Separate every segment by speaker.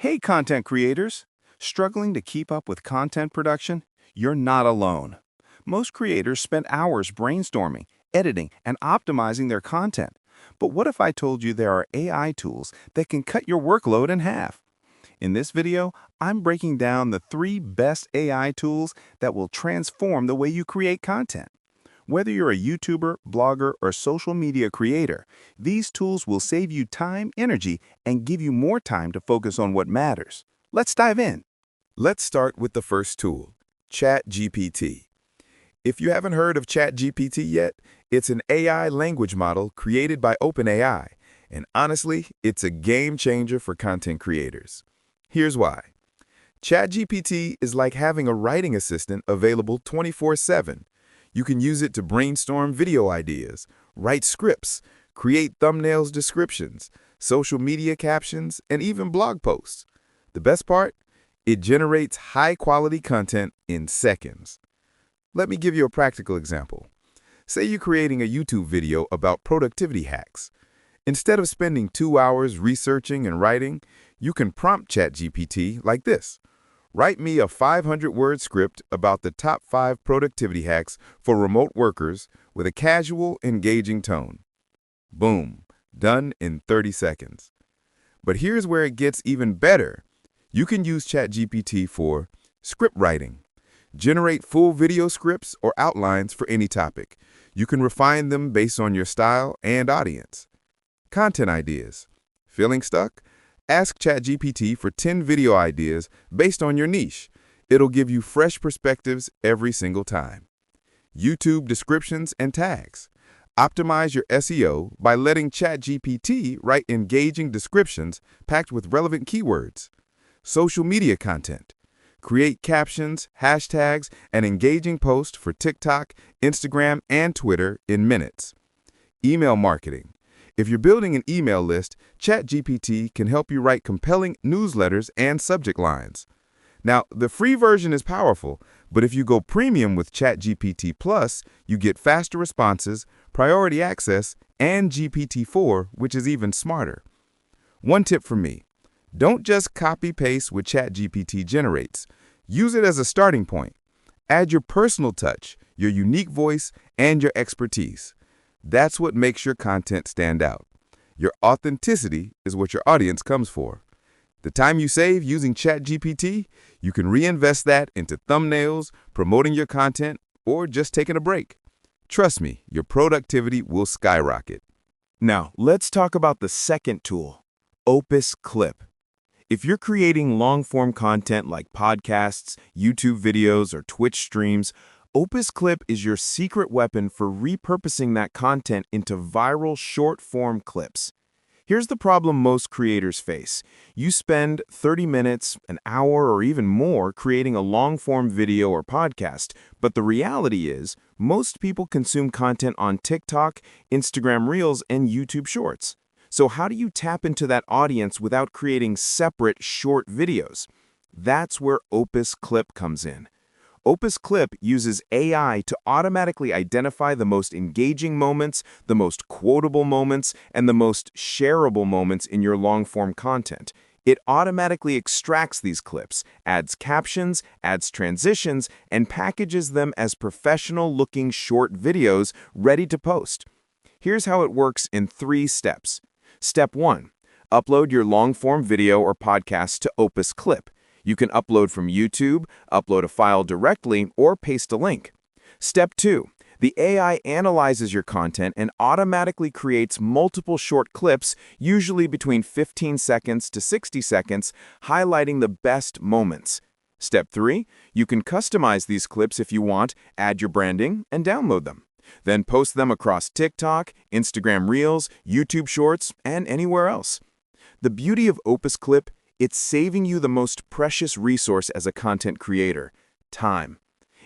Speaker 1: Hey, content creators! Struggling to keep up with content production? You're not alone. Most creators spend hours brainstorming, editing, and optimizing their content. But what if I told you there are AI tools that can cut your workload in half? In this video, I'm breaking down the 3 best AI tools that will transform the way you create content. Whether you're a YouTuber, blogger, or social media creator, these tools will save you time, energy, and give you more time to focus on what matters. Let's dive in.
Speaker 2: Let's start with the first tool, ChatGPT. If you haven't heard of ChatGPT yet, it's an AI language model created by OpenAI, and honestly, it's a game changer for content creators. Here's why. ChatGPT is like having a writing assistant available 24/7. You can use it to brainstorm video ideas, write scripts, create thumbnails, descriptions, social media captions, and even blog posts. The best part? It generates high-quality content in seconds. Let me give you a practical example. Say you're creating a YouTube video about productivity hacks. Instead of spending 2 hours researching and writing, you can prompt ChatGPT like this. Write me a 500-word script about the top 5 productivity hacks for remote workers with a casual, engaging tone. Boom, done in 30 seconds. But here's where it gets even better. You can use ChatGPT for script writing. Generate full video scripts or outlines for any topic. You can refine them based on your style and audience. Content ideas. Feeling stuck? Ask ChatGPT for 10 video ideas based on your niche. It'll give you fresh perspectives every single time. YouTube descriptions and tags. Optimize your SEO by letting ChatGPT write engaging descriptions packed with relevant keywords. Social media content. Create captions, hashtags, and engaging posts for TikTok, Instagram, and Twitter in minutes. Email marketing. If you're building an email list, ChatGPT can help you write compelling newsletters and subject lines. Now, the free version is powerful, but if you go premium with ChatGPT Plus, you get faster responses, priority access, and GPT-4, which is even smarter. One tip from me. Don't just copy-paste what ChatGPT generates. Use it as a starting point. Add your personal touch, your unique voice, and your expertise. That's what makes your content stand out. Your authenticity is what your audience comes for. The time you save using ChatGPT, you can reinvest that into thumbnails, promoting your content, or just taking a break. Trust me, your productivity will skyrocket.
Speaker 1: Now, let's talk about the second tool, Opus Clip. If you're creating long-form content like podcasts, YouTube videos, or Twitch streams, Opus Clip is your secret weapon for repurposing that content into viral short-form clips. Here's the problem most creators face. You spend 30 minutes, an hour, or even more creating a long-form video or podcast, but the reality is, most people consume content on TikTok, Instagram Reels, and YouTube Shorts. So how do you tap into that audience without creating separate short videos? That's where Opus Clip comes in. Opus Clip uses AI to automatically identify the most engaging moments, the most quotable moments, and the most shareable moments in your long-form content. It automatically extracts these clips, adds captions, adds transitions, and packages them as professional-looking short videos ready to post. Here's how it works in 3 steps. Step 1. Upload your long-form video or podcast to Opus Clip. You can upload from YouTube, upload a file directly, or paste a link. Step 2. The AI analyzes your content and automatically creates multiple short clips, usually between 15 seconds to 60 seconds, highlighting the best moments. Step 3. You can customize these clips if you want, add your branding, and download them. Then post them across TikTok, Instagram Reels, YouTube Shorts, and anywhere else. The beauty of Opus Clip, it's saving you the most precious resource as a content creator, time.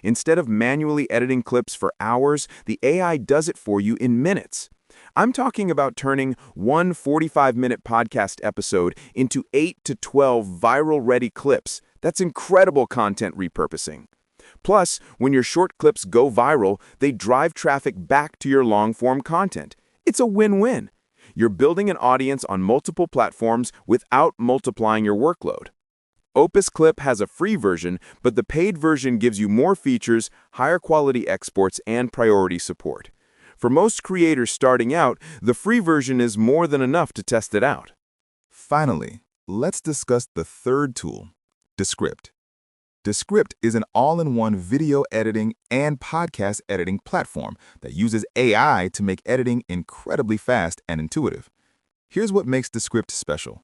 Speaker 1: Instead of manually editing clips for hours, the AI does it for you in minutes. I'm talking about turning one 45-minute podcast episode into 8 to 12 viral-ready clips. That's incredible content repurposing. Plus, when your short clips go viral, they drive traffic back to your long-form content. It's a win-win. You're building an audience on multiple platforms without multiplying your workload. Opus Clip has a free version, but the paid version gives you more features, higher quality exports, and priority support. For most creators starting out, the free version is more than enough to test it out.
Speaker 2: Finally, let's discuss the third tool, Descript. Descript is an all-in-one video editing and podcast editing platform that uses AI to make editing incredibly fast and intuitive. Here's what makes Descript special.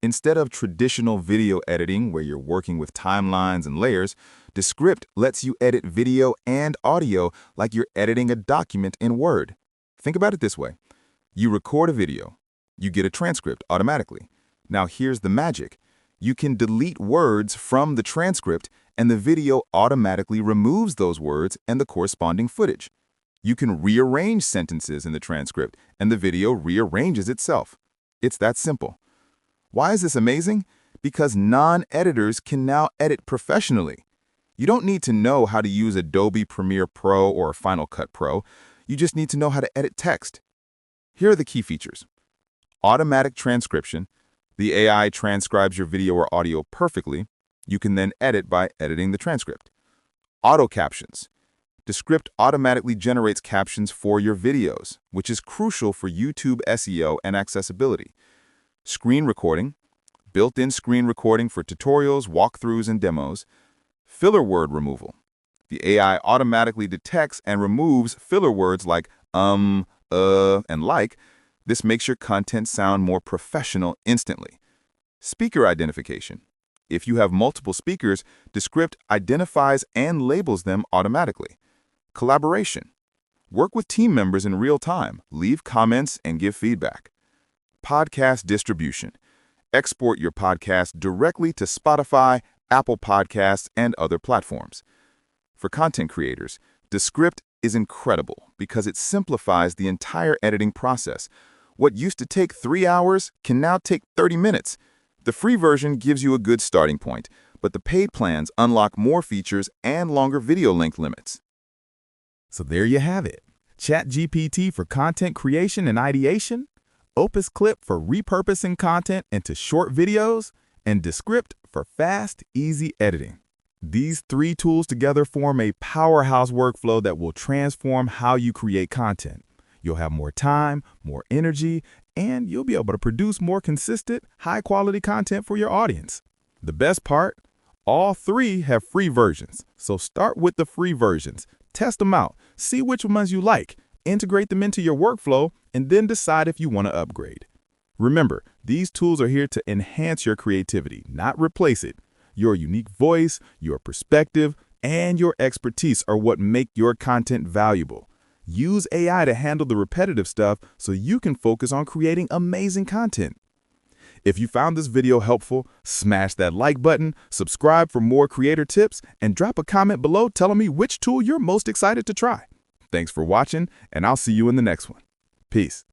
Speaker 2: Instead of traditional video editing where you're working with timelines and layers, Descript lets you edit video and audio like you're editing a document in Word. Think about it this way. You record a video. You get a transcript automatically. Now here's the magic. You can delete words from the transcript and the video automatically removes those words and the corresponding footage. You can rearrange sentences in the transcript and the video rearranges itself. It's that simple. Why is this amazing? Because non-editors can now edit professionally. You don't need to know how to use Adobe Premiere Pro or Final Cut Pro. You just need to know how to edit text. Here are the key features. Automatic transcription. The AI transcribes your video or audio perfectly. You can then edit by editing the transcript. Auto captions. Descript automatically generates captions for your videos, which is crucial for YouTube SEO and accessibility. Screen recording. Built-in screen recording for tutorials, walkthroughs, and demos. Filler word removal. The AI automatically detects and removes filler words like and like. This makes your content sound more professional instantly. Speaker identification. If you have multiple speakers, Descript identifies and labels them automatically. Collaboration. Work with team members in real time, leave comments, and give feedback. Podcast distribution. Export your podcast directly to Spotify, Apple Podcasts, and other platforms. For content creators, Descript is incredible because it simplifies the entire editing process. What used to take 3 hours can now take 30 minutes. The free version gives you a good starting point, but the paid plans unlock more features and longer video length limits.
Speaker 1: So there you have it. ChatGPT for content creation and ideation, Opus Clip for repurposing content into short videos, and Descript for fast, easy editing. These 3 tools together form a powerhouse workflow that will transform how you create content. You'll have more time, more energy, and you'll be able to produce more consistent, high-quality content for your audience. The best part? All 3 have free versions, so start with the free versions. Test them out, see which ones you like, integrate them into your workflow, and then decide if you want to upgrade. Remember, these tools are here to enhance your creativity, not replace it. Your unique voice, your perspective, and your expertise are what make your content valuable. Use AI to handle the repetitive stuff so you can focus on creating amazing content. If you found this video helpful, smash that like button, subscribe for more creator tips, and drop a comment below telling me which tool you're most excited to try. Thanks for watching, and I'll see you in the next one. Peace.